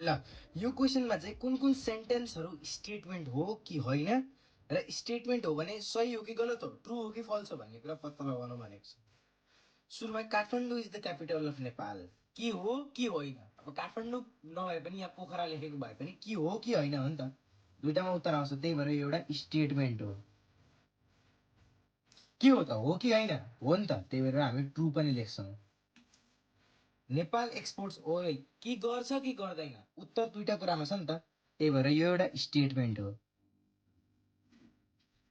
ल यो क्वेसनमा चाहिँ कुन कुन सेन्टेन्सहरू स्टेटमेन्ट हो कि होइन र स्टेटमेन्ट हो भने सही हो कि गलत हो, ट्रु हो कि फल्स हो भन्ने कुरा पत्ता लगाउनु भनेको छ। सुरुमा Kathmandu is the capital of Nepal के हो कि होइन? अब काठमाडौँ नभए पनि यहाँ पोखरा लेखेको भए पनि के हो कि होइन हो नि त, दुइटामा उत्तर आउँछ। त्यही भएर यो एउटा स्टेटमेन्ट हो। के हो त, हो कि होइन? हो नि त, त्यही भएर हामी ट्रु पनि लेख्छौँ। नेपाल एक्सपोर्ट्स ओइल के गर्छ कि गर्दैन? उत्तर दुईटा कुरामा छ नि त, त्यही भएर यो एउटा स्टेटमेन्ट हो।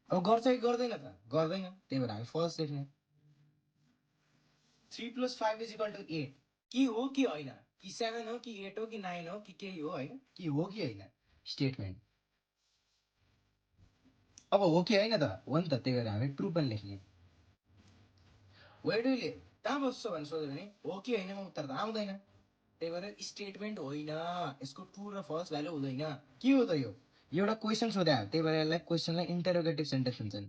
अब गर्छ कि गर्दैन त? गर्दैन, त्यही भएर हामी फल्स लेख्ने। 3 + 5 = 8 के हो कि होइन? कि 7 हो कि 8 हो कि 9 हो कि केही हो होइन? कि हो कि होइन? स्टेटमेन्ट। अब हो कि होइन त? हो नि त, त्यही भएर हामी ट्रु पनि लेख्ने। वेडुले कहाँ बस्छ भनेर सोध्यो भने हो कि होइनमा उत्तर त आउँदैन, त्यही भएर स्टेटमेन्ट होइन। यसको ट्रु र फल्स भ्यालु हुँदैन। के हो त यो? एउटा क्वेसन सोधे, त्यही भएर यसलाई क्वेसनलाई इन्टरोगेटिभ सेन्टेन्स भन्छन्।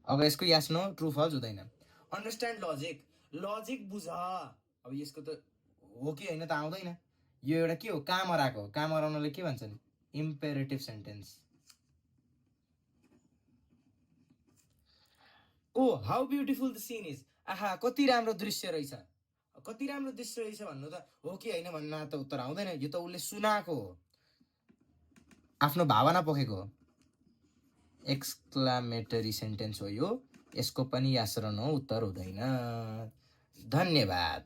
अब यसको यस नो ट्रु फल्स हुँदैन। अन्डरस्ट्यान्ड लजिक, लजिक बुझ। अब यसको त हो कि होइन त आउँदैन। यो एउटा के हो? काम हराएको। काम हराउनलाई के भन्छन्? Imperative sentence. Oh how beautiful the scene is, आहा कति राम्रो दृश्य रहेछ। कति राम्रो दृश्य रहेछ भन्नु त हो कि होइन भन्न त उत्तर आउँदैन। यो त उसले सुनाएको हो, आफ्नो भावना पोखेको हो। एक्सक्लामेटरी सेन्टेन्स हो यो, यसको पनि यस र नो उत्तर हुँदैन। धन्यवाद।